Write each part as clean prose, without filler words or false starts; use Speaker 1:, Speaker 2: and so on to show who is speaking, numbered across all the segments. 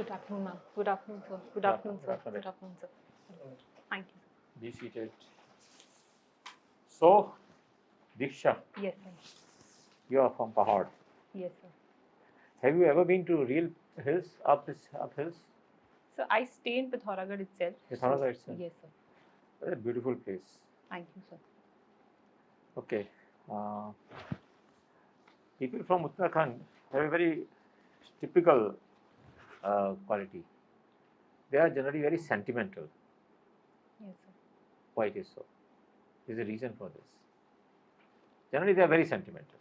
Speaker 1: Good afternoon, ma'am. Good afternoon, sir. Good afternoon, sir. Good afternoon, sir. Thank you.
Speaker 2: Be seated. So, Diksha,
Speaker 1: Yes, sir.
Speaker 2: you are from Pahad.
Speaker 1: Yes, sir.
Speaker 2: Have you ever been to real hills, up hills?
Speaker 1: So I stay in Pithoragarh itself.
Speaker 2: Pithoragarh itself?
Speaker 1: Yes, sir.
Speaker 2: It's a beautiful place.
Speaker 1: Thank you, sir.
Speaker 2: Okay. People from Uttarakhand have a very typical quality. They are generally very sentimental.
Speaker 1: Yes, sir.
Speaker 2: Why it is so? There is a reason for this. Generally, they are very sentimental.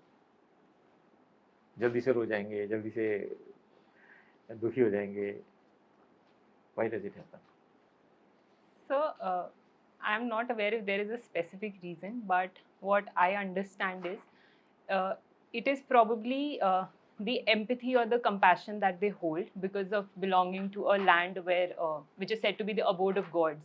Speaker 2: जल्दी से रो जाएंगे, जल्दी से दुखी हो जाएंगे. Why does it happen?
Speaker 1: So, I am not aware if there is a specific reason, but what I understand is it is probably the empathy or the compassion that they hold because of belonging to a land where, which is said to be the abode of gods.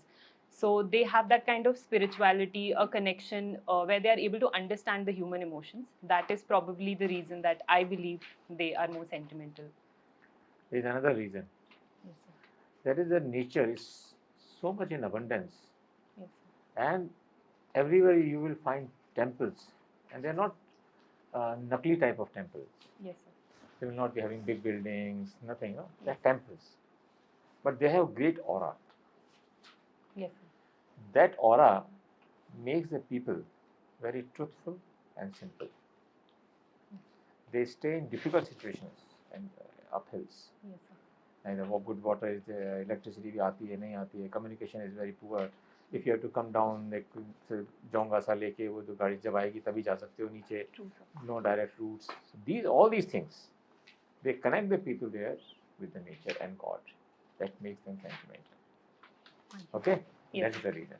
Speaker 1: So they have that kind of spirituality, a connection where they are able to understand the human emotions. That is probably the reason that I believe they are more sentimental.
Speaker 2: There is another reason.
Speaker 1: Yes, sir.
Speaker 2: That is that nature is so much in abundance.
Speaker 1: Yes, sir.
Speaker 2: And everywhere you will find temples, and they are not nakli type of temples.
Speaker 1: Yes, sir.
Speaker 2: They will not be having big buildings, nothing. No? They are temples, but they have great aura.
Speaker 1: Yes, sir.
Speaker 2: That aura makes the people very truthful and simple. They stay in difficult situations and up hills.
Speaker 1: Yes, sir.
Speaker 2: Neither good water is there, electricity भी आती है नहीं आती है, communication is very poor. If you have to come down, like जोंगा सा लेके वो जो गाड़ी जब आएगी तभी जा सकते हो नीचे. No direct routes. So all these things, they connect the people there with the nature and God. That makes them sentimental. Okay,
Speaker 1: Yes.
Speaker 2: that is the reason.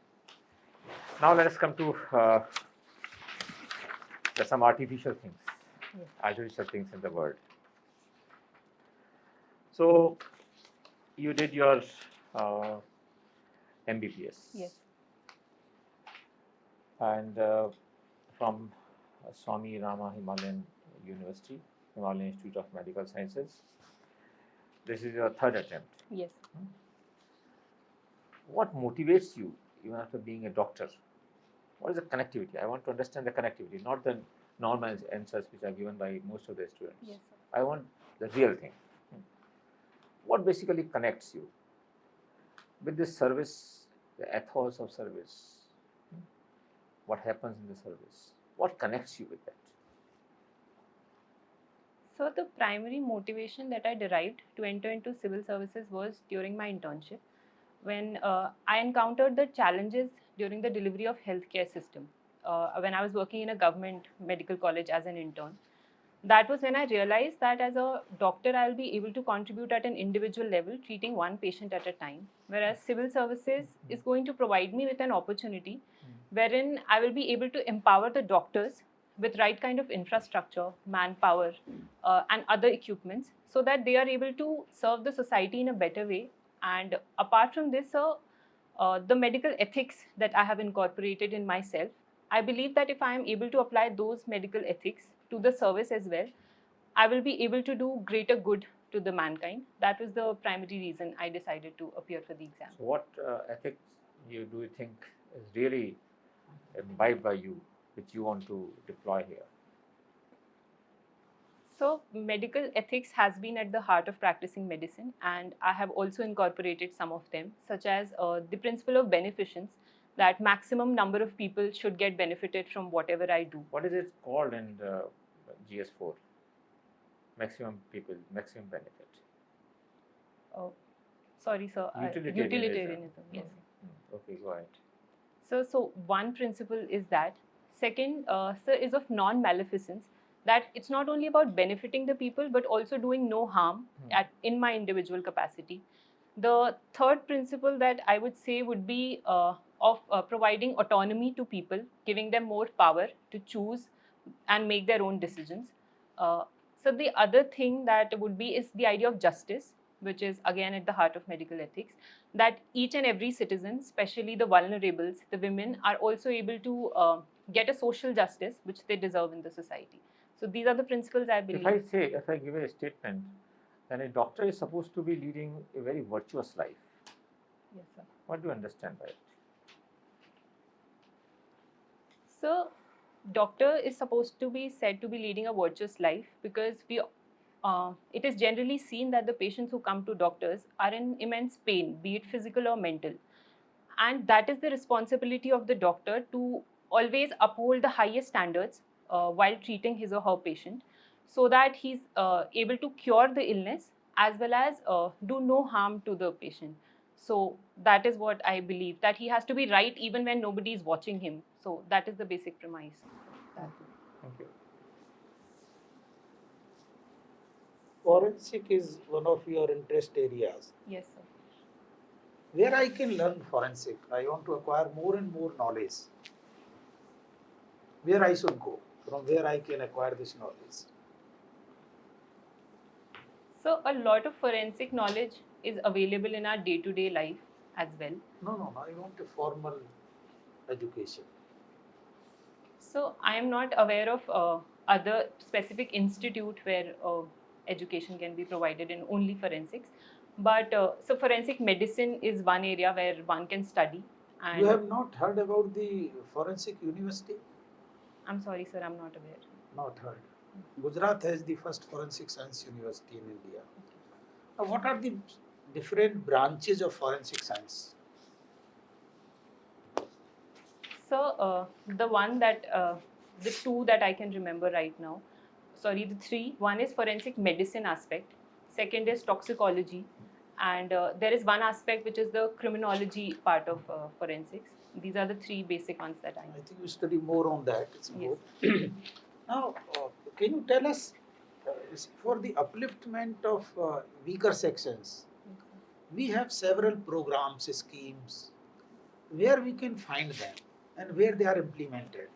Speaker 2: Now let us come to some artificial things,
Speaker 1: Yes.
Speaker 2: artificial things in the world. So you did your MBBS.
Speaker 1: Yes.
Speaker 2: And from Swami Rama Himalayan University, Himalayan Institute of Medical Sciences. This is your third attempt.
Speaker 1: Yes.
Speaker 2: What motivates you even after being a doctor? What is the connectivity? I want to understand the connectivity, not the normal answers which are given by most of the students.
Speaker 1: Yes, sir.
Speaker 2: I want the real thing. What basically connects you with this service, the ethos of service? What happens in the service? What connects you with that?
Speaker 1: So the primary motivation that I derived to enter into civil services was during my internship, when I encountered the challenges during the delivery of healthcare system. When I was working in a government medical college as an intern, that was when I realized that as a doctor, I'll be able to contribute at an individual level, treating one patient at a time. Whereas civil services is going to provide me with an opportunity wherein I will be able to empower the doctors with right kind of infrastructure, manpower, and other equipments, so that they are able to serve the society in a better way. And apart from this, the medical ethics that I have incorporated in myself, I believe that if I am able to apply those medical ethics to the service as well, I will be able to do greater good to the mankind. That was the primary reason I decided to appear for the exam.
Speaker 2: So what ethics do you think is really imbibed by you, which you want to deploy here?
Speaker 1: So medical ethics has been at the heart of practicing medicine, and I have also incorporated some of them, such as the principle of beneficence, that maximum number of people should get benefited from whatever I do.
Speaker 2: What is it called in the GS4? Maximum people, maximum benefit.
Speaker 1: Sorry, sir. Utilitarianism. Yes.
Speaker 2: Okay, go ahead.
Speaker 1: So one principle is that. Second, sir, is of non-maleficence. That it's not only about benefiting the people, but also doing no harm in my individual capacity. The third principle that I would say would be of providing autonomy to people, giving them more power to choose and make their own decisions. So the other thing that would be is the idea of justice, which is again at the heart of medical ethics, that each and every citizen, especially the vulnerables, the women, are also able to get a social justice which they deserve in the society. So these are the principles I believe.
Speaker 2: If I give a statement, And a doctor is supposed to be leading a very virtuous life.
Speaker 1: Yes, sir.
Speaker 2: What do you understand by it?
Speaker 1: So, doctor is supposed to be said to be leading a virtuous life because it is generally seen that the patients who come to doctors are in immense pain, be it physical or mental, and that is the responsibility of the doctor to always uphold the highest standards while treating his or her patient, so that he's able to cure the illness as well as do no harm to the patient. So that is what I believe, that he has to be right even when nobody is watching him. So that is the basic premise.
Speaker 2: Thank you.
Speaker 3: Forensic is one of your interest areas.
Speaker 1: Yes, sir.
Speaker 3: Where I can learn forensic, I want to acquire more and more knowledge. Where I should go, from where I can acquire this knowledge.
Speaker 1: So a lot of forensic knowledge is available in our day-to-day life as well.
Speaker 3: No, I want a formal education.
Speaker 1: So I am not aware of other specific institute where education can be provided in only forensics. But so forensic medicine is one area where one can study. And
Speaker 3: You have not heard about the forensic university?
Speaker 1: I'm sorry, sir, I'm not aware.
Speaker 3: Not heard. Gujarat has the first forensic science university in India. Now, what are the different branches of forensic science?
Speaker 1: So the one that the two that I can remember right now, sorry, the three. One is forensic medicine aspect. Second is toxicology, and there is one aspect which is the criminology part of forensics. These are the three basic ones that I know.
Speaker 3: I think you study more on that. It's
Speaker 1: Yes.
Speaker 3: good. Now, can you tell us for the upliftment of weaker sections? We have several programs, schemes, where we can find them and where they are implemented.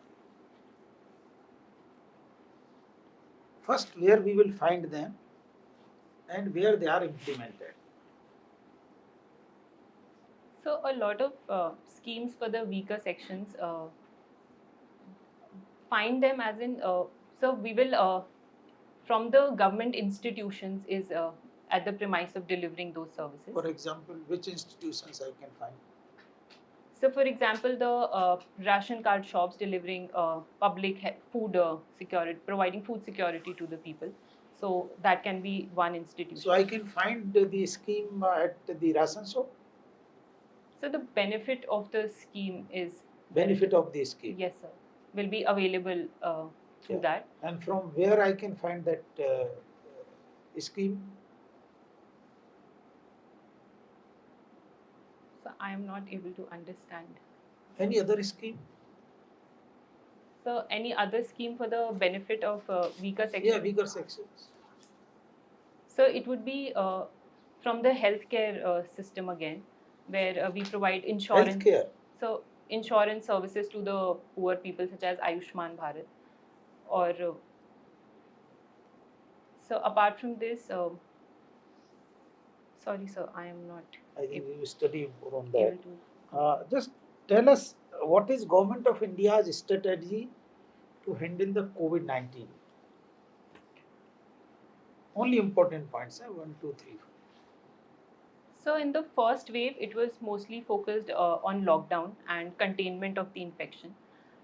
Speaker 3: First, where we will find them and where they are implemented.
Speaker 1: So a lot of schemes for the weaker sections, find them as in, so we will from the government institutions is at the premise of delivering those services.
Speaker 3: For example, which institutions I can find?
Speaker 1: So, for example, the ration card shops delivering public food security, providing food security to the people. So that can be one institution.
Speaker 3: So I can find the scheme at the ration shop?
Speaker 1: So the benefit of the scheme is
Speaker 3: Benefit of the scheme?
Speaker 1: Yes, sir. Will be available through that.
Speaker 3: And from where I can find that scheme?
Speaker 1: So I am not able to understand.
Speaker 3: Any other scheme?
Speaker 1: So any other scheme for the benefit of weaker sections?
Speaker 3: Yeah, weaker sections.
Speaker 1: So it would be from the healthcare system again, where we provide insurance.
Speaker 3: Healthcare?
Speaker 1: So insurance services to the poor people such as Ayushman Bharat. Or so apart from this, sorry sir, I am not.
Speaker 3: I think you study more on that. Just tell us what is Government of India's strategy to handle the COVID-19? Only important points, 1, 2, 3, 4.
Speaker 1: So in the first wave, it was mostly focused on lockdown and containment of the infection.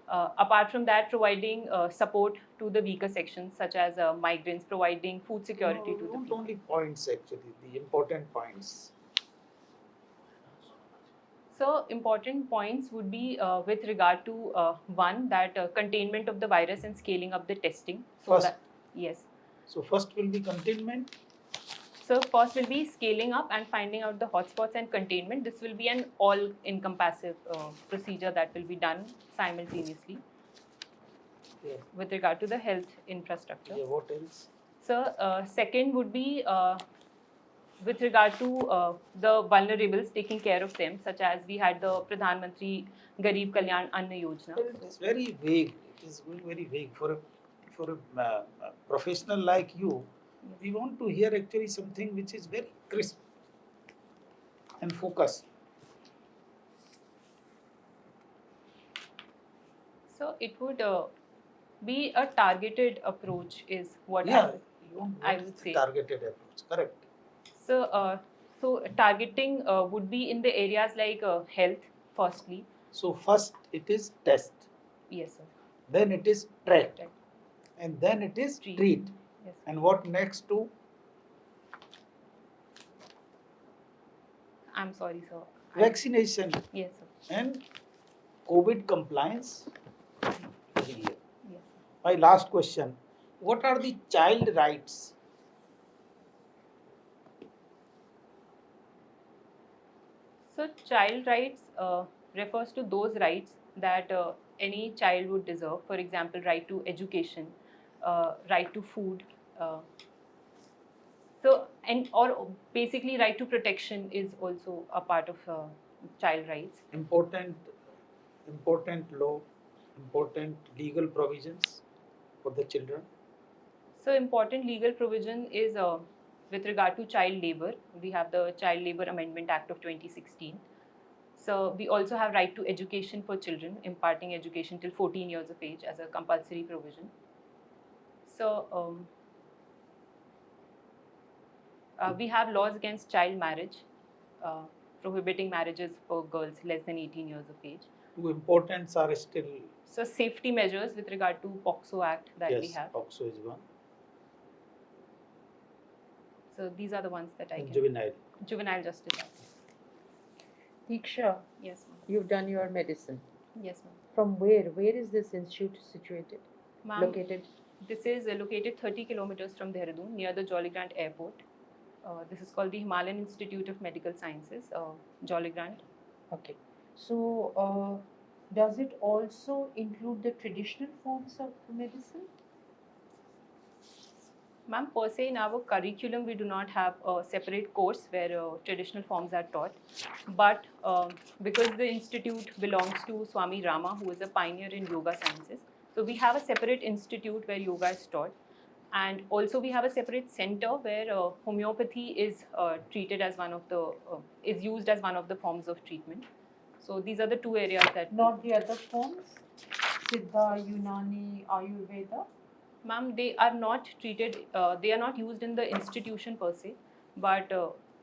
Speaker 1: Apart from that, providing support to the weaker sections such as migrants, providing food security to the people.
Speaker 3: Only points actually, the important points.
Speaker 1: So important points would be with regard to one, that containment of the virus and scaling up the testing. So
Speaker 3: first.
Speaker 1: that, yes.
Speaker 3: So first will be containment.
Speaker 1: So first will be scaling up and finding out the hotspots and containment. This will be an all-encompassive procedure that will be done simultaneously.
Speaker 3: Yeah.
Speaker 1: With regard to the health infrastructure.
Speaker 3: Yeah, what else?
Speaker 1: So second would be with regard to the vulnerables, taking care of them, such as we had the Pradhan Mantri Garib Kalyan Anna Yojana.
Speaker 3: But it is very vague. It is very vague for a professional like you. Yes. We want to hear actually something which is very crisp and focused.
Speaker 1: So it would be a targeted approach is what.
Speaker 3: Yeah,
Speaker 1: I
Speaker 3: What is
Speaker 1: would
Speaker 3: the
Speaker 1: say.
Speaker 3: targeted approach? Correct.
Speaker 1: So targeting would be in the areas like health, firstly.
Speaker 3: So first it is test,
Speaker 1: Yes, sir.
Speaker 3: then it is track,
Speaker 1: Right.
Speaker 3: and then it is
Speaker 1: Treat.
Speaker 3: treat.
Speaker 1: Yes.
Speaker 3: And what next to?
Speaker 1: I'm sorry, sir.
Speaker 3: Vaccination
Speaker 1: Yes, sir.
Speaker 3: and COVID compliance. Here.
Speaker 1: Yes.
Speaker 3: My last question: what are the child rights?
Speaker 1: So child rights refers to those rights that any child would deserve. For example, right to education, right to food. Uh, and or basically right to protection is also a part of child rights.
Speaker 3: Important law, important legal provisions for the children.
Speaker 1: So important legal provision is with regard to child labor. We have the Child Labor Amendment Act of 2016. So we also have right to education for children, imparting education till 14 years of age as a compulsory provision. So we have laws against child marriage, uh, prohibiting marriages for girls less than 18 years of age.
Speaker 3: Two importance are still.
Speaker 1: So safety measures with regard to POXO Act that we
Speaker 3: Yes,
Speaker 1: have.
Speaker 3: POXO is one.
Speaker 1: So these are the ones that I
Speaker 3: And
Speaker 1: can.
Speaker 3: juvenile
Speaker 1: Justice Act.
Speaker 4: Diksha,
Speaker 1: Yes, ma'am.
Speaker 4: you've done your medicine.
Speaker 1: Yes, ma'am.
Speaker 4: From where? Where is this institute situated?
Speaker 1: Ma'am,
Speaker 4: Located?
Speaker 1: this is located 30 kilometers from Dehradun, near the Jolly Grant Airport. This is called the Himalayan Institute of Medical Sciences, Jolly Grant.
Speaker 4: Okay. So, does it also include the traditional forms of medicine?
Speaker 1: Ma'am, per se in our curriculum, we do not have a separate course where traditional forms are taught. But because the institute belongs to Swami Rama, who is a pioneer in yoga sciences, so we have a separate institute where yoga is taught. And also we have a separate center where homeopathy is treated as one of the, is used as one of the forms of treatment. So these are the two areas that.
Speaker 4: Not the other forms? Siddha, Unani, Ayurveda?
Speaker 1: Ma'am, they are not treated, they are not used in the institution per se, but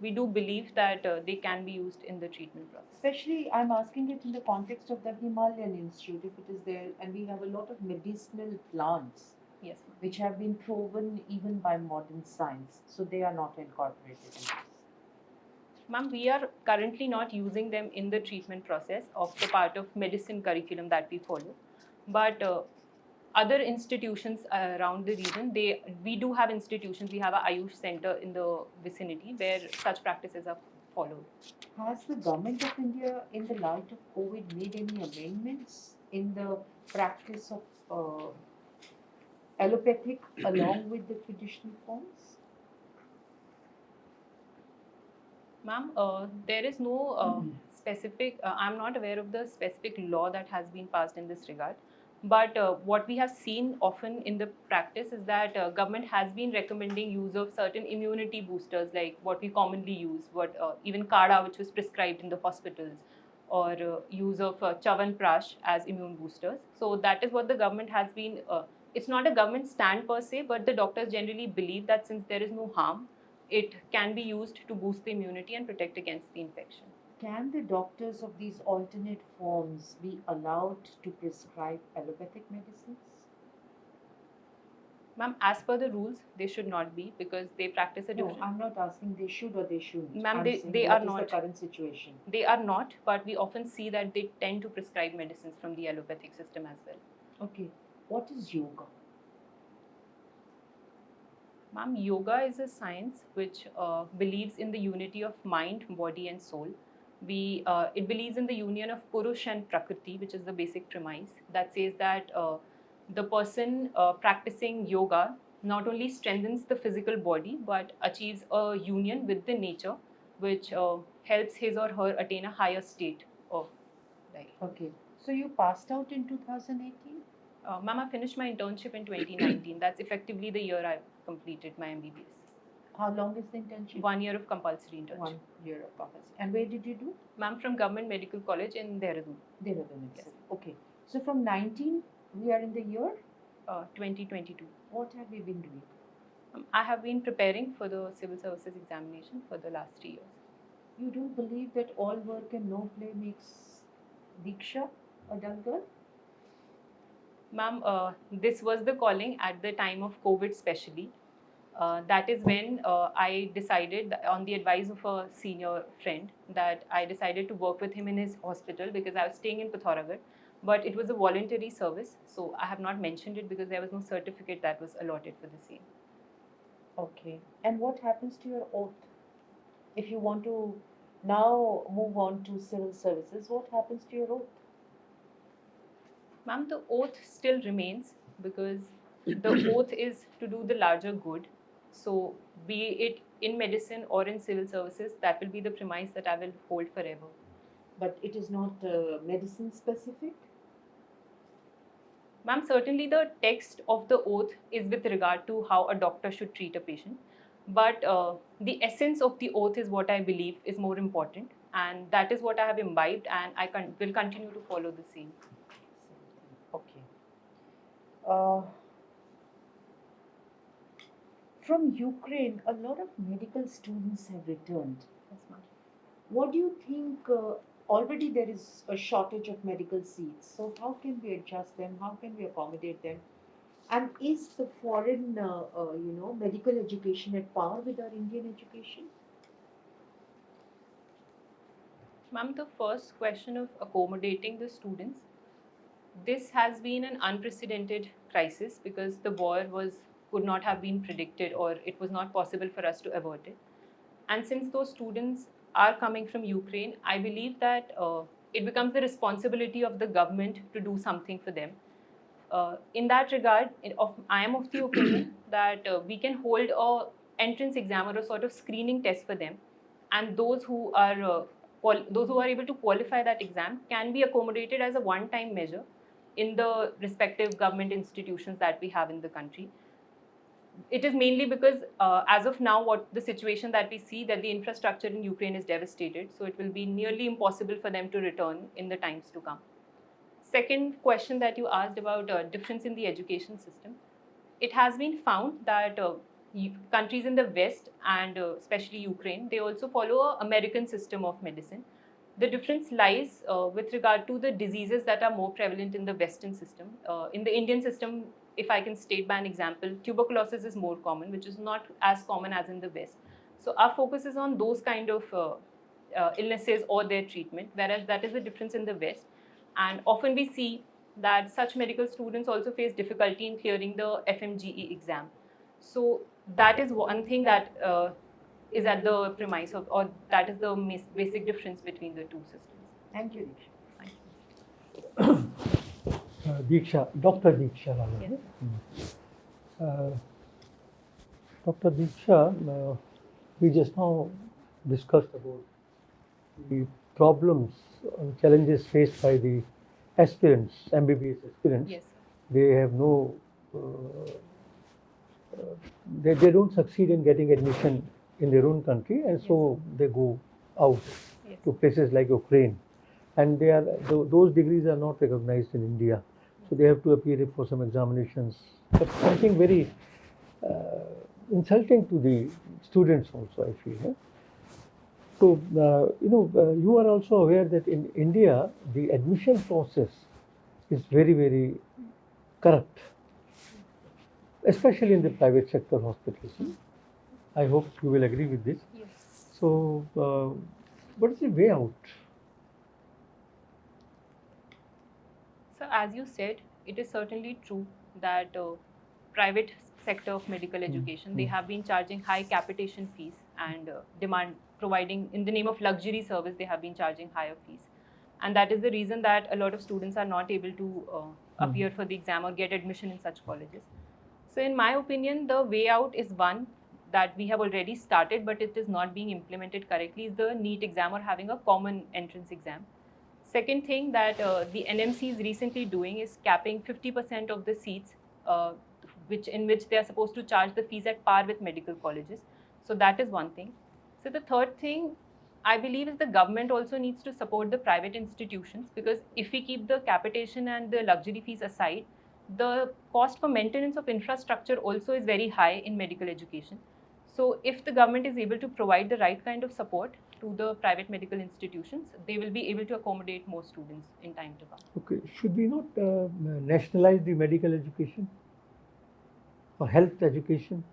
Speaker 1: we do believe that they can be used in the treatment process.
Speaker 4: Especially, I'm asking it in the context of the Himalayan Institute, if it is there, and we have a lot of medicinal plants.
Speaker 1: Yes, ma'am.
Speaker 4: Which have been proven even by modern science, so they are not incorporated in this.
Speaker 1: Ma'am, we are currently not using them in the treatment process of the part of medicine curriculum that we follow, but other institutions around the region, we do have institutions. We have a Ayush center in the vicinity where such practices are followed.
Speaker 4: Has the government of India, in the light of COVID, made any amendments in the practice of allopathic along with the traditional forms?
Speaker 1: Ma'am, there is no specific, I'm not aware of the specific law that has been passed in this regard. But what we have seen often in the practice is that government has been recommending use of certain immunity boosters, like what we commonly use, what even Kada, which was prescribed in the hospitals, or use of Chawanprash as immune boosters. So that is what the government has been. It's not a government stand per se, but the doctors generally believe that since there is no harm, it can be used to boost the immunity and protect against the infection.
Speaker 4: Can the doctors of these alternate forms be allowed to prescribe allopathic medicines?
Speaker 1: Ma'am, as per the rules, they should not be because they practice a different.
Speaker 4: No, I'm not asking they should or they shouldn't.
Speaker 1: Ma'am,
Speaker 4: they are not. What is the current situation?
Speaker 1: They are not, but we often see that they tend to prescribe medicines from the allopathic system as well.
Speaker 4: Okay. What is yoga?
Speaker 1: Ma'am, yoga is a science which believes in the unity of mind, body, and soul. It believes in the union of Purush and Prakriti, which is the basic premise that says that the person practicing yoga not only strengthens the physical body but achieves a union with the nature, which helps his or her attain a higher state of life.
Speaker 4: Okay. So you passed out in 2018?
Speaker 1: Ma'am, I finished my internship in 2019. That's effectively the year I completed my MBBS.
Speaker 4: How long is the internship?
Speaker 1: 1 year of compulsory internship.
Speaker 4: 1 year of compulsory. And where did you do?
Speaker 1: Ma'am, from Government Medical College in Dehradun.
Speaker 4: Dehradun
Speaker 1: Yes.
Speaker 4: itself. Okay. So from 19, we are in the year
Speaker 1: 2022.
Speaker 4: What have we been doing?
Speaker 1: I have been preparing for the civil services examination for the last 3 years.
Speaker 4: You don't believe that all work and no play makes Diksha a dull girl?
Speaker 1: Ma'am, this was the calling at the time of COVID, especially. That is when I decided, on the advice of a senior friend, that I decided to work with him in his hospital because I was staying in Pithoragarh. But it was a voluntary service, so I have not mentioned it because there was no certificate that was allotted for the same.
Speaker 4: Okay. And what happens to your oath? If you want to now move on to civil services, what happens to your oath?
Speaker 1: Ma'am, the oath still remains because the oath is to do the larger good. So, be it in medicine or in civil services, that will be the premise that I will hold forever.
Speaker 4: But it is not medicine specific?
Speaker 1: Ma'am, certainly the text of the oath is with regard to how a doctor should treat a patient. But the essence of the oath is what I believe is more important. And that is what I have imbibed, and I will continue to follow the same.
Speaker 4: Okay. From Ukraine, a lot of medical students have returned.
Speaker 1: Yes, ma'am.
Speaker 4: What do you think? Already there is a shortage of medical seats. So how can we adjust them? How can we accommodate them? And is the foreign, medical education at par with our Indian education?
Speaker 1: Ma'am, the first question of accommodating the students, this has been an unprecedented crisis because the war could not have been predicted, or it was not possible for us to avert it. And since those students are coming from Ukraine, I believe that it becomes the responsibility of the government to do something for them. In that regard, I am of the opinion that we can hold a entrance exam or a sort of screening test for them, and those who are able to qualify that exam can be accommodated as a one-time measure in the respective government institutions that we have in the country. It is mainly because as of now, what the situation that we see, that the infrastructure in Ukraine is devastated, so it will be nearly impossible for them to return in the times to come. Second question that you asked about difference in the education system, it has been found that countries in the West and especially Ukraine, they also follow a American system of medicine. The difference lies with regard to the diseases that are more prevalent in the Western system. In the Indian system, if I can state by an example, tuberculosis is more common, which is not as common as in the West. So our focus is on those kind of illnesses or their treatment, whereas that is the difference in the West. And often we see that such medical students also face difficulty in clearing the FMGE exam. So that is one thing that is at the premise of, or that is the basic difference between the two systems.
Speaker 4: Thank you, Diksha.
Speaker 1: Thank you.
Speaker 5: Diksha, Dr. Diksha.
Speaker 1: Yes.
Speaker 5: Dr. Diksha, we just now discussed about the problems and challenges faced by the aspirants, MBBS aspirants.
Speaker 1: Yes.
Speaker 5: They have no, they don't succeed in getting admission in their own country, and so they go out
Speaker 1: Yes.
Speaker 5: to places like Ukraine, and those degrees are not recognized in India, so they have to appear for some examinations. But something very insulting to the students also, I feel. So, you are also aware that in India, the admission process is very, very corrupt, especially in the private sector hospitals. I hope you will agree with this.
Speaker 1: Yes.
Speaker 5: So, what is the way out?
Speaker 1: So as you said, it is certainly true that private sector of medical education, they have been charging high capitation fees and providing, in the name of luxury service, they have been charging higher fees. And that is the reason that a lot of students are not able to appear for the exam or get admission in such colleges. So in my opinion, the way out is one that we have already started, but it is not being implemented correctly, is the NEET exam or having a common entrance exam. Second thing that the NMC is recently doing is capping 50% of the seats in which they are supposed to charge the fees at par with medical colleges. So that is one thing. So the third thing I believe is the government also needs to support the private institutions, because if we keep the capitation and the luxury fees aside, the cost for maintenance of infrastructure also is very high in medical education. So if the government is able to provide the right kind of support to the private medical institutions, they will be able to accommodate more students in time to come.
Speaker 5: Okay, should we not nationalize the medical education or health education?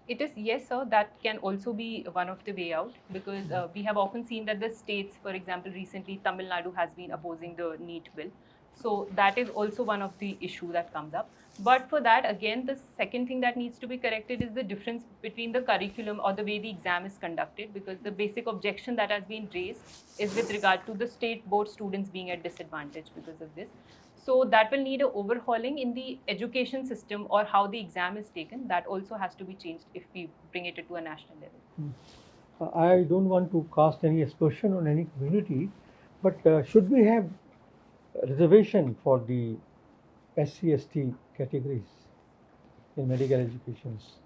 Speaker 1: It is, yes, sir, that can also be one of the way out, because we have often seen that the states, for example, recently Tamil Nadu has been opposing the NEET bill. So that is also one of the issue that comes up. But for that, again, the second thing that needs to be corrected is the difference between the curriculum or the way the exam is conducted, because the basic objection that has been raised is with regard to the state board students being at disadvantage because of this. So that will need a overhauling in the education system, or how the exam is taken. That also has to be changed if we bring it to a national level.
Speaker 5: I don't want to cast any aspersion on any community, but should we have reservation for the SC/ST categories in medical educations?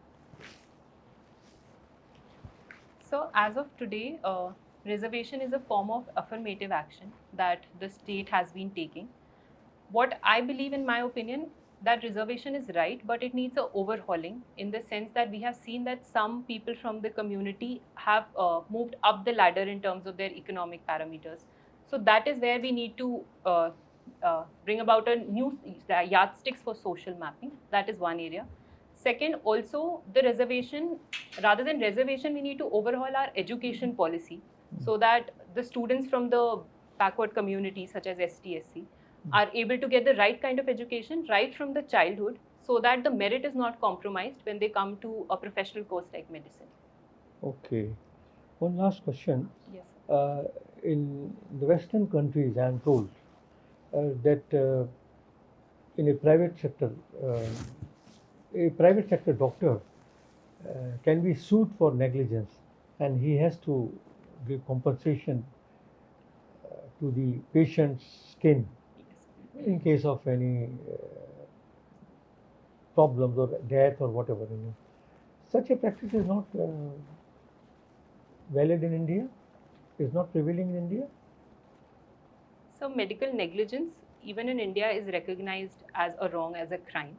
Speaker 1: So as of today, reservation is a form of affirmative action that the state has been taking. What I believe, in my opinion, that reservation is right, but it needs a overhauling, in the sense that we have seen that some people from the community have moved up the ladder in terms of their economic parameters. So that is where we need to bring about a new yardsticks for social mapping. That is one area. Second, also the reservation, rather than reservation, we need to overhaul our education policy, so that the students from the backward communities such as ST/SC are able to get the right kind of education right from the childhood, so that the merit is not compromised when they come to a professional course like medicine.
Speaker 5: Okay. One last question.
Speaker 1: Yes.
Speaker 5: In the Western countries, I am told that in a private sector doctor can be sued for negligence, and he has to give compensation to the patient's skin in case of any problems or death or whatever. Such a practice is not valid in India, is not prevailing in India.
Speaker 1: So medical negligence, even in India, is recognized as a wrong, as a crime.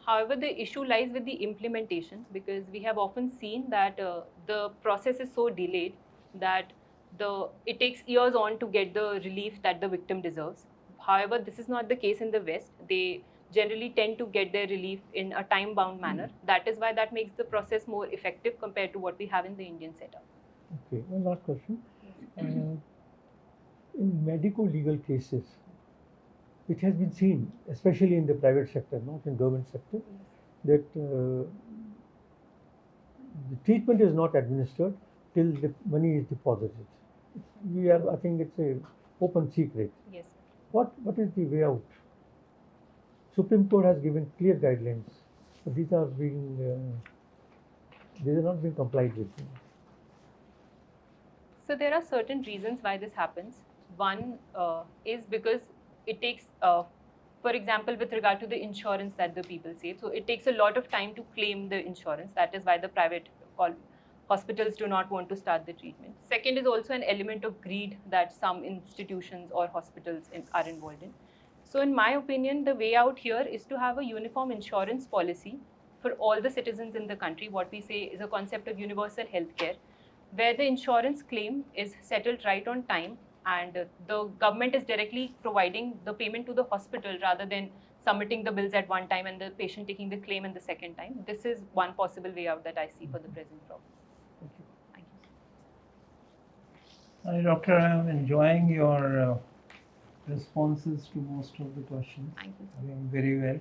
Speaker 1: However, the issue lies with the implementation, because we have often seen that the process is so delayed that it takes years on to get the relief that the victim deserves. However, this is not the case in the West. They generally tend to get their relief in a time-bound manner. That is why that makes the process more effective compared to what we have in the Indian setup.
Speaker 5: Okay, one last question. In medico-legal cases, it has been seen, especially in the private sector, not in government sector, that the treatment is not administered till the money is deposited. I think it's a open secret.
Speaker 1: Yes.
Speaker 5: What is the way out? Supreme Court has given clear guidelines, but these are not being complied with.
Speaker 1: So there are certain reasons why this happens. One is because it takes, for example, with regard to the insurance that the people save, so it takes a lot of time to claim the insurance. That is why the private hospitals do not want to start the treatment. Second is also an element of greed that some institutions or hospitals are involved in. So in my opinion, the way out here is to have a uniform insurance policy for all the citizens in the country. What we say is a concept of universal healthcare, where the insurance claim is settled right on time, and the government is directly providing the payment to the hospital rather than submitting the bills at one time and the patient taking the claim in the second time. This is one possible way out that I see for the present problem. Thank you.
Speaker 6: Hi, Doctor. I'm enjoying your responses to most of the questions.
Speaker 1: Thank you.
Speaker 6: Doing very well.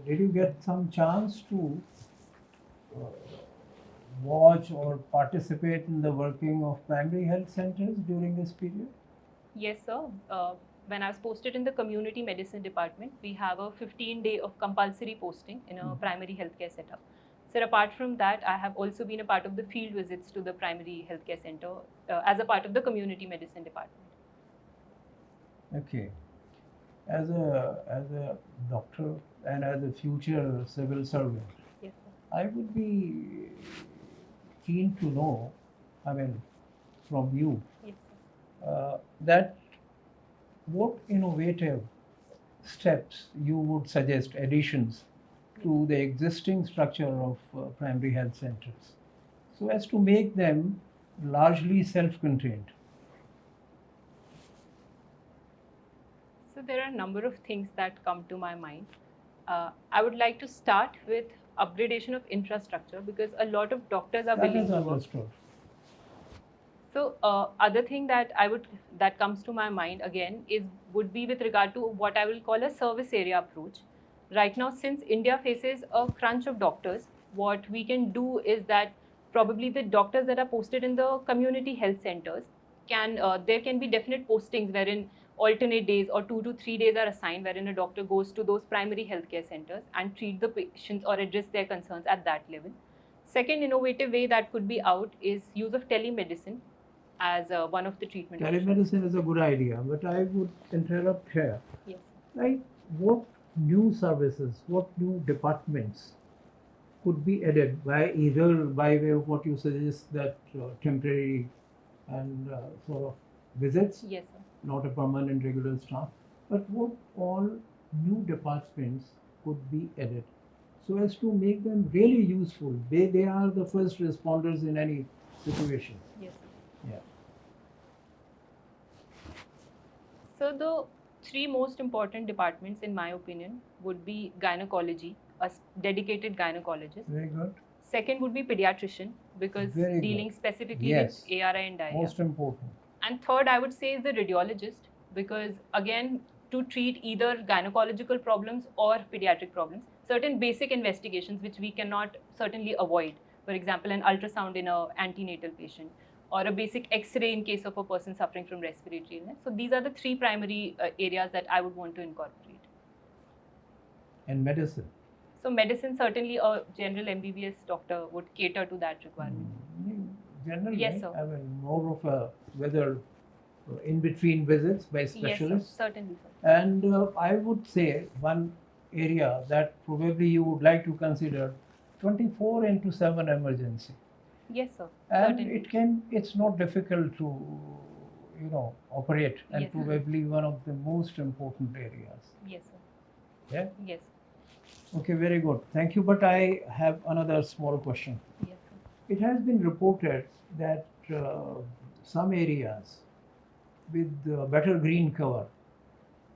Speaker 6: Did you get some chance to watch or participate in the working of primary health centers during this period?
Speaker 1: Yes, sir. When I was posted in the community medicine department, we have a 15-day of compulsory posting in a primary healthcare setup. So apart from that, I have also been a part of the field visits to the primary healthcare center as a part of the community medicine department.
Speaker 6: Okay. As a doctor and as a future civil servant,
Speaker 1: yes, sir.
Speaker 6: I would be keen to know, from you,
Speaker 1: Yes, sir.
Speaker 6: that what innovative steps you would suggest, additions to the existing structure of primary health centers, so as to make them largely self-contained?
Speaker 1: So there are a number of things that come to my mind. I would like to start with upgradation of infrastructure because a lot of doctors are
Speaker 6: That
Speaker 1: willing
Speaker 6: is
Speaker 1: to work.
Speaker 6: understood.
Speaker 1: So other thing that comes to my mind again would be with regard to what I will call a service area approach. Right now, since India faces a crunch of doctors, what we can do is that probably the doctors that are posted in the community health centers there can be definite postings wherein alternate days or 2 to 3 days are assigned wherein a doctor goes to those primary healthcare centers and treat the patients or address their concerns at that level. Second innovative way that could be out is use of telemedicine as one of the treatment options.
Speaker 6: Telemedicine is a good idea, but I would interrupt here.
Speaker 1: Yes.
Speaker 6: Like, what new services, what new departments could be added by either by way of what you suggest, that temporary and sort of visits,
Speaker 1: Yes, sir.
Speaker 6: not a permanent regular staff, but what all new departments could be added so as to make them really useful? They are the first responders in any situation.
Speaker 1: Yes.
Speaker 6: Yeah.
Speaker 1: So the three most important departments, in my opinion, would be gynecology, a dedicated gynecologist.
Speaker 6: Very good.
Speaker 1: Second would be pediatrician because
Speaker 6: Very
Speaker 1: dealing
Speaker 6: good.
Speaker 1: specifically
Speaker 6: Yes.
Speaker 1: with ARI and diarrhea.
Speaker 6: Most important.
Speaker 1: And third, I would say is the radiologist because again, to treat either gynecological problems or pediatric problems, certain basic investigations which we cannot certainly avoid. For example, an ultrasound in an antenatal patient or a basic X-ray in case of a person suffering from respiratory illness. So these are the three primary areas that I would want to incorporate.
Speaker 6: And medicine.
Speaker 1: So medicine, certainly a general MBBS doctor would cater to that requirement.
Speaker 6: Generally,
Speaker 1: Yes, sir.
Speaker 6: I mean, more of a whether in between visits by specialists.
Speaker 1: Yes, sir. Certainly, sir.
Speaker 6: And I would say one area that probably you would like to consider, 24/7 emergency.
Speaker 1: Yes, sir.
Speaker 6: And
Speaker 1: Certainly.
Speaker 6: it's not difficult to, operate, and
Speaker 1: Yes, sir.
Speaker 6: probably one of the most important areas.
Speaker 1: Yes, sir.
Speaker 6: Yeah?
Speaker 1: Yes.
Speaker 6: Okay, very good. Thank you. But I have another small question.
Speaker 1: Yes, sir.
Speaker 6: It has been reported that some areas with better green cover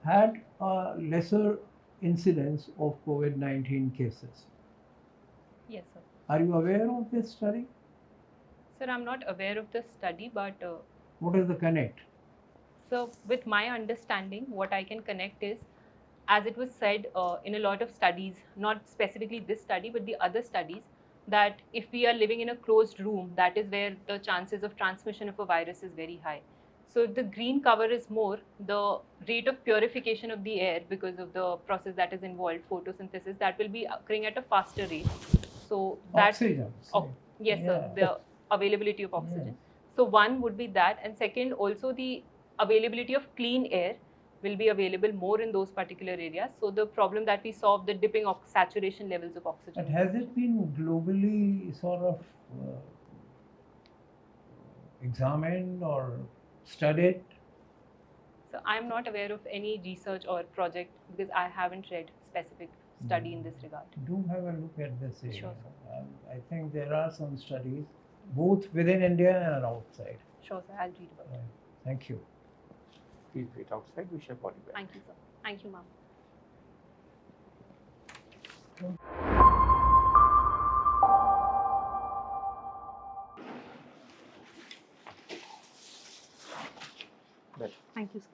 Speaker 6: had a lesser incidence of COVID-19 cases.
Speaker 1: Yes, sir.
Speaker 6: Are you aware of this study?
Speaker 1: Sir, I'm not aware of the study, but
Speaker 6: What is the connect?
Speaker 1: so with my understanding, what I can connect is, as it was said in a lot of studies, not specifically this study, but the other studies, that if we are living in a closed room, that is where the chances of transmission of a virus is very high. So if the green cover is more, the rate of purification of the air because of the process that is involved, photosynthesis, that will be occurring at a faster rate. So that
Speaker 6: Oxygen.
Speaker 1: yes, sir,
Speaker 6: Yeah.
Speaker 1: the availability of oxygen.
Speaker 6: Yes.
Speaker 1: So one would be that, and second, also the availability of clean air will be available more in those particular areas. So the problem that we saw of the dipping of saturation levels of oxygen.
Speaker 6: But has it been globally sort of examined or studied?
Speaker 1: So I'm not aware of any research or project because I haven't read specific study in this regard.
Speaker 6: Do have a look at this area.
Speaker 1: Sure, sir.
Speaker 6: I think there are some studies both within India and outside.
Speaker 1: Sure, sir. I'll read about it.
Speaker 6: Thank you.
Speaker 2: Please wait outside, we shall call you back.
Speaker 1: Thank you, sir. Thank you, ma'am.
Speaker 2: Better.
Speaker 1: Thank you, sir.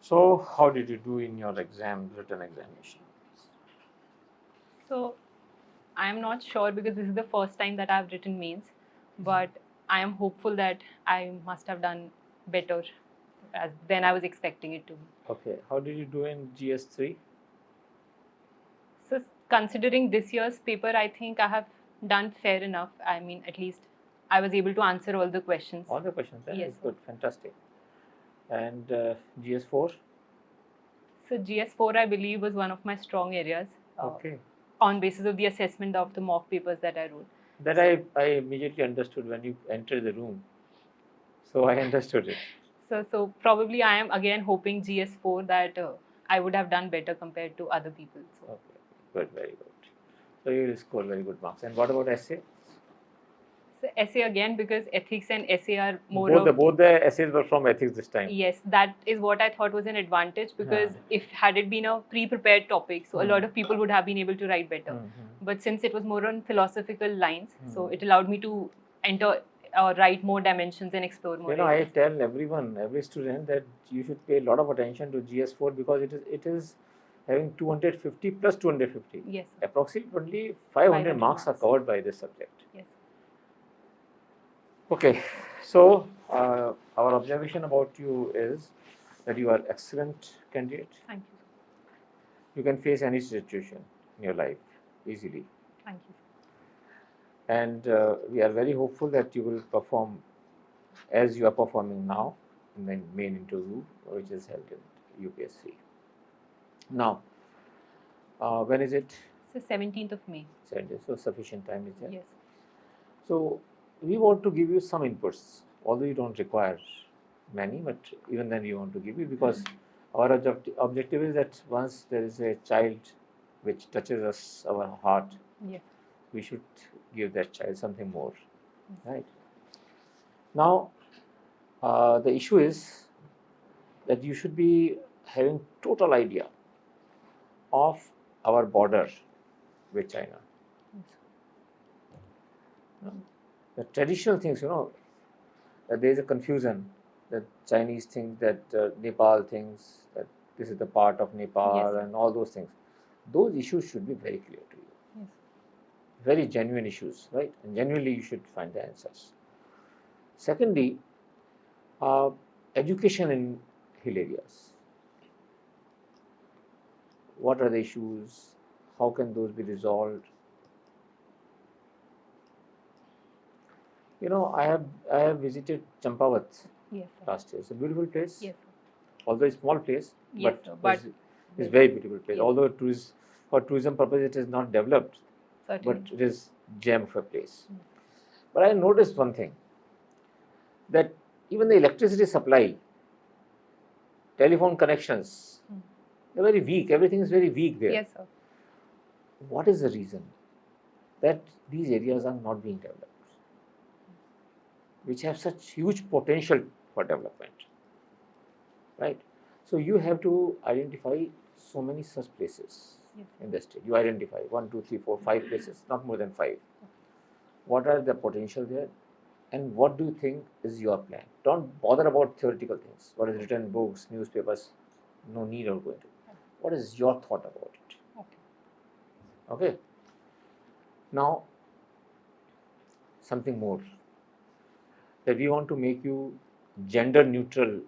Speaker 2: So, how did you do in your written examination?
Speaker 1: So I am not sure because this is the first time that I've written mains, but I am hopeful that I must have done better than I was expecting it to be.
Speaker 2: Okay, how did you do in GS3?
Speaker 1: So considering this year's paper, I think I have done fair enough. I mean, at least I was able to answer all the questions.
Speaker 2: All the questions,
Speaker 1: Yes, sir.
Speaker 2: good, fantastic. And GS4?
Speaker 1: So GS4, I believe, was one of my strong areas.
Speaker 2: Okay.
Speaker 1: On basis of the assessment of the mock papers that I wrote.
Speaker 2: That I immediately understood when you entered the room. So I understood it.
Speaker 1: So probably I am again hoping GS4 that I would have done better compared to other people. So.
Speaker 2: Okay, good, very good. So you will score very good marks. And what about essay?
Speaker 1: So essay again, because ethics and essay are more
Speaker 2: Both the essays were from ethics this time.
Speaker 1: Yes, that is what I thought was an advantage, because if had it been a pre-prepared topic, so a lot of people would have been able to write better. But since it was more on philosophical lines, so it allowed me to enter or write more dimensions and explore more.
Speaker 2: You know, I tell everyone, every student, that you should pay a lot of attention to GS4 because it is having 250 plus 250.
Speaker 1: Yes.
Speaker 2: Approximately 500 marks are covered by this subject.
Speaker 1: Yes.
Speaker 2: Okay, so our observation about you is that you are excellent candidate.
Speaker 1: Thank you.
Speaker 2: You can face any situation in your life easily.
Speaker 1: Thank you.
Speaker 2: And we are very hopeful that you will perform as you are performing now in the main interview, which is held in UPSC. Now, when is it?
Speaker 1: It's the 17th of May.
Speaker 2: 17th, so sufficient time is there.
Speaker 1: Yes.
Speaker 2: So we want to give you some inputs, although you don't require many, but even then we want to give you, because our objective is that once there is a child which touches us, our heart,
Speaker 1: yes,
Speaker 2: we should give that child something more, right? Now, the issue is that you should be having total idea of our border with China. The traditional things, you know, that there is a confusion that Chinese think that Nepal thinks that this is the part of Nepal,
Speaker 1: yes,
Speaker 2: and all those things. Those issues should be very clear to you.
Speaker 1: Yes.
Speaker 2: Very genuine issues, right? And genuinely you should find the answers. Secondly, education in hill areas. What are the issues? How can those be resolved? You know, I have visited Champawat
Speaker 1: yes,
Speaker 2: last year. It's a beautiful place.
Speaker 1: Yes.
Speaker 2: Although it's a small place,
Speaker 1: Yes,
Speaker 2: but it's a very beautiful place.
Speaker 1: Yes.
Speaker 2: Although for tourism purpose it is not developed,
Speaker 1: Certainly.
Speaker 2: but it is gem of a place. But I noticed one thing, that even the electricity supply, telephone connections, they're very weak. Everything is very weak there.
Speaker 1: Yes, sir.
Speaker 2: What is the reason that these areas are not being developed, which have such huge potential for development, right? So you have to identify so many such places in the state. You identify 1, 2, 3, 4, 5 places, not more than 5. What are the potential there, and what do you think is your plan? Don't bother about theoretical things. What is written in books, newspapers? No need of going to. What is your thought about it? Okay. Now, something more, that we want to make you gender neutral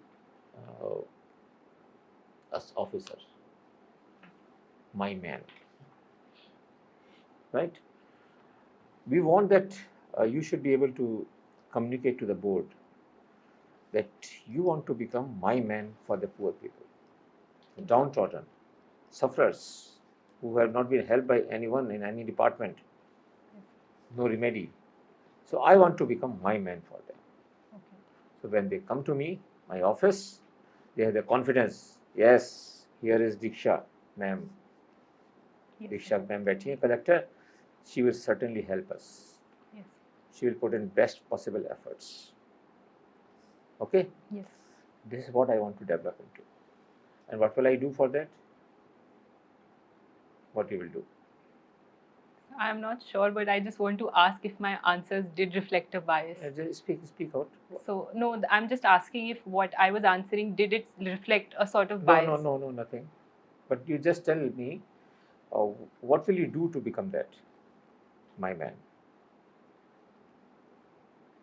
Speaker 2: as officer, my man, right? We want that you should be able to communicate to the board that you want to become my man for the poor people, the downtrodden, sufferers who have not been helped by anyone in any department, no remedy. So I want to become my man for them.
Speaker 1: Okay.
Speaker 2: So when they come to me, my office, they have the confidence. Yes, here is Diksha, ma'am.
Speaker 1: Yes.
Speaker 2: Diksha ma'am बैठी है collector. She will certainly help us.
Speaker 1: Yes.
Speaker 2: She will put in best possible efforts. Okay?
Speaker 1: Yes.
Speaker 2: This is what I want to develop into. And what will I do for that? What you will do?
Speaker 1: I am not sure, but I just want to ask if my answers did reflect a bias.
Speaker 2: Just speak out.
Speaker 1: So no, I'm just asking if what I was answering, did it reflect a sort of bias?
Speaker 2: No, nothing. But you just tell me, what will you do to become that, my man?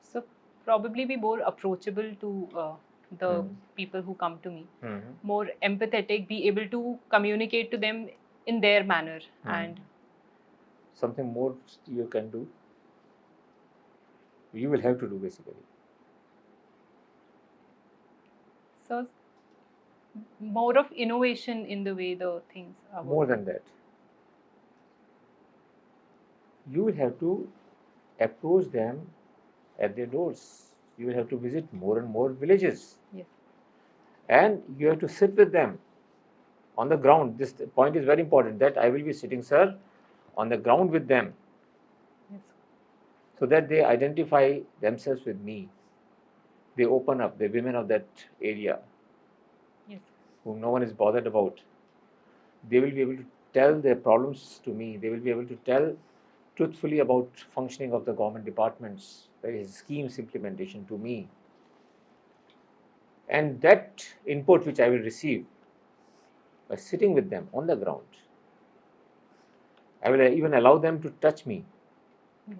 Speaker 1: So probably be more approachable to the people who come to me, more empathetic, be able to communicate to them in their manner, and
Speaker 2: something more you can do. You will have to do basically.
Speaker 1: so more of innovation in the way the things are.
Speaker 2: More than that, you will have to approach them at their doors. You will have to visit more and more villages.
Speaker 1: Yes.
Speaker 2: and you have to sit with them on the ground. This point is very important, that I will be sitting, sir, on the ground with them,
Speaker 1: Yes.
Speaker 2: so that they identify themselves with me. They open up, the women of that area,
Speaker 1: Yes.
Speaker 2: whom no one is bothered about. They will be able to tell their problems to me. They will be able to tell truthfully about functioning of the government departments, schemes implementation to me. And that input which I will receive by sitting with them on the ground, I will even allow them to touch me.
Speaker 1: Yes.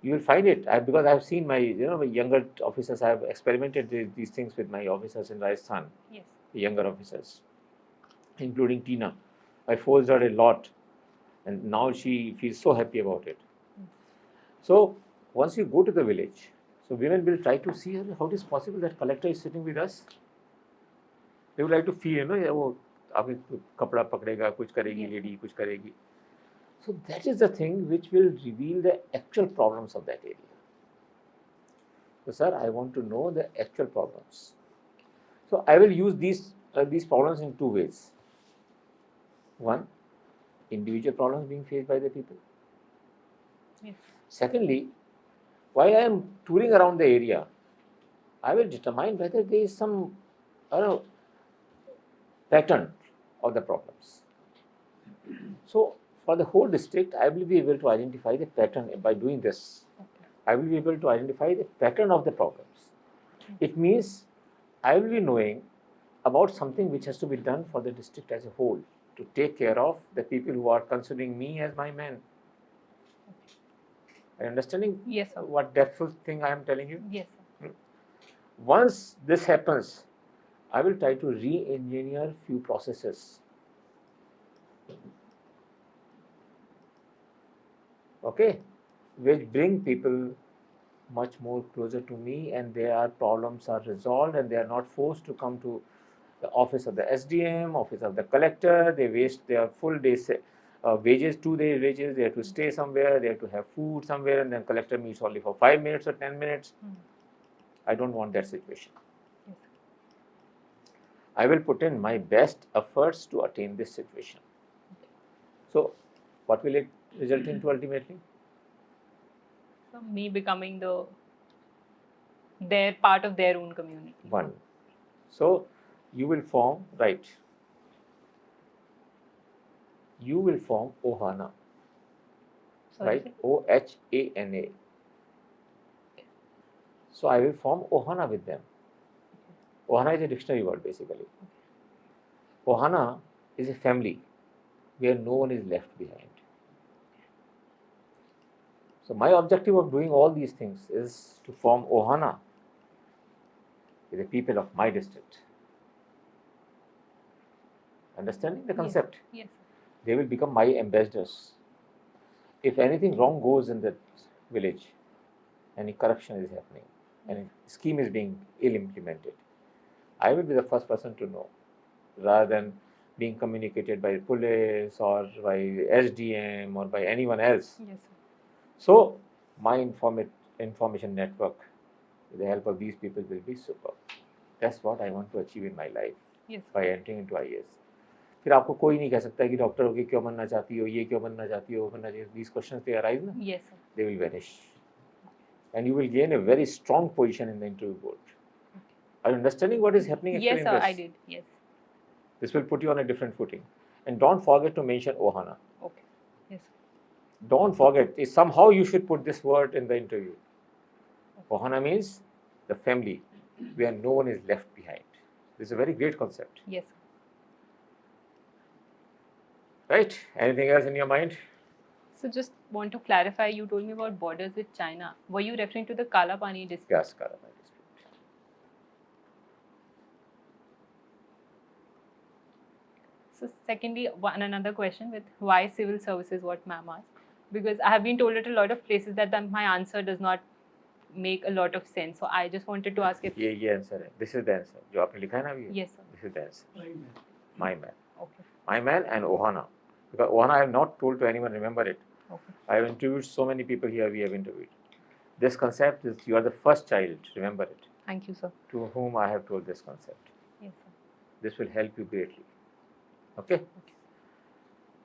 Speaker 2: You will find it, because I have seen my younger officers. I have experimented these things with my officers in Rajasthan,
Speaker 1: Yes.
Speaker 2: the younger officers, including Tina. I forced her a lot, and now she feels so happy about it. So once you go to the village, so women will try to see how it is possible that collector is sitting with us. They would like to feel, वो आगे कपड़ा पकड़ेगा, कुछ करेगी lady, कुछ करेगी. So that is the thing which will reveal the actual problems of that area. So sir, I want to know the actual problems. So I will use these problems in two ways. One, individual problems being faced by the people.
Speaker 1: Yes.
Speaker 2: Secondly, while I am touring around the area, I will determine whether there is some pattern of the problems. So for the whole district, I will be able to identify the pattern by doing this.
Speaker 1: Okay.
Speaker 2: I will be able to identify the pattern of the problems. It means I will be knowing about something which has to be done for the district as a whole, to take care of the people who are considering me as my man. Are you understanding?
Speaker 1: Yes, sir.
Speaker 2: What depthful thing I am telling you?
Speaker 1: Yes, sir.
Speaker 2: Once this happens, I will try to re-engineer few processes. Okay, which bring people much more closer to me, and their problems are resolved, and they are not forced to come to the office of the SDM, office of the collector. They waste their full day's wages, 2 days wages. They have to stay somewhere, they have to have food somewhere, and then collector meets only for 5 minutes or 10 minutes. I don't want that situation.
Speaker 1: Yes.
Speaker 2: I will put in my best efforts to attain this situation. So what will it result into ultimately?
Speaker 1: So me becoming their part of their own community.
Speaker 2: One. So you will form, right, you will form Ohana,
Speaker 1: Sorry,
Speaker 2: right,
Speaker 1: sir?
Speaker 2: OHANA. So I will form Ohana with them. Ohana is a dictionary word basically. Ohana is a family where no one is left behind. So my objective of doing all these things is to form Ohana with the people of my district. Understanding the concept?
Speaker 1: Yes.
Speaker 2: They will become my ambassadors. If anything wrong goes in that village, any corruption is happening, any scheme is being ill implemented, I will be the first person to know, rather than being communicated by police or by SDM or by anyone else.
Speaker 1: Yes, sir.
Speaker 2: So my information network, with the help of these people, will be superb. That's what I want to achieve in my life.
Speaker 1: Yes.
Speaker 2: By entering into IAS. फिर आपको कोई नहीं कह सकता कि doctor होके क्यों बनना चाहती हो, ये क्यों बनना चाहती हो, बनना चाहिए. These questions they arise, na?
Speaker 1: Yes, sir.
Speaker 2: They will vanish, and you will gain a very strong position in the interview board. Are you understanding what is happening actually
Speaker 1: Yes,
Speaker 2: in
Speaker 1: sir,
Speaker 2: this?
Speaker 1: I did. Yes.
Speaker 2: This will put you on a different footing, and don't forget to mention Ohana.
Speaker 1: Okay. Yes, sir.
Speaker 2: Don't forget. Somehow you should put this word in the interview. Ohana means the family where no one is left behind. This is a very great concept.
Speaker 1: Yes, sir.
Speaker 2: Right? Anything else in your mind?
Speaker 1: So just want to clarify, you told me about borders with China. Were you referring to the Kalapani district?
Speaker 2: Yes, Karama district.
Speaker 1: So secondly, another question with why civil services, what ma'am asked. Because I have been told at a lot of places that my answer does not make a lot of sense. So I just wanted to ask if...
Speaker 2: ये answer है. This is the answer. जो आपने लिखा है ना अभी.
Speaker 1: Yes, sir.
Speaker 2: This is the answer. My man.
Speaker 1: Okay.
Speaker 2: My man and Ohana. Because Ohana I have not told to anyone, remember it.
Speaker 1: Okay.
Speaker 2: I have interviewed so many people here, we have interviewed. This concept is, you are the first child, remember it,
Speaker 1: Thank you, sir.
Speaker 2: to whom I have told this concept.
Speaker 1: Yes, sir.
Speaker 2: This will help you greatly. Okay?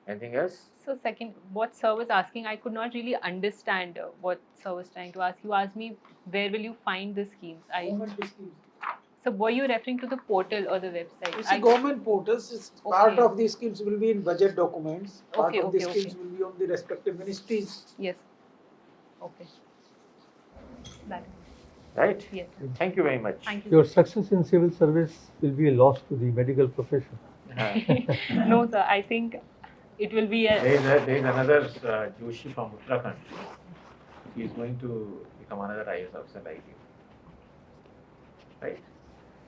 Speaker 2: Anything else?
Speaker 1: So second, what sir was asking, I could not really understand what sir was trying to ask. You asked me, where will you find the schemes?
Speaker 3: Government schemes.
Speaker 1: So were you referring to the portal or the website?
Speaker 3: You see, government portals, part
Speaker 1: Okay.
Speaker 3: of the schemes will be in budget documents, part
Speaker 1: Okay,
Speaker 3: of the
Speaker 1: okay,
Speaker 3: schemes
Speaker 1: okay.
Speaker 3: will be on the respective ministries.
Speaker 1: Yes. Okay. That.
Speaker 2: Right?
Speaker 1: Yes.
Speaker 2: Thank you very much.
Speaker 1: Thank you.
Speaker 5: Your success in civil service will be a loss to the medical profession.
Speaker 1: No, sir. I think it will be a.
Speaker 2: There is another Joshi from Uttarakhand. He is going to become another IAS officer like you. Right?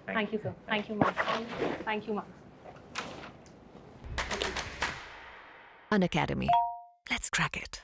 Speaker 1: Thank you, sir. Thank you, ma'am. Thank you, ma'am.
Speaker 7: Unacademy. Let's crack it.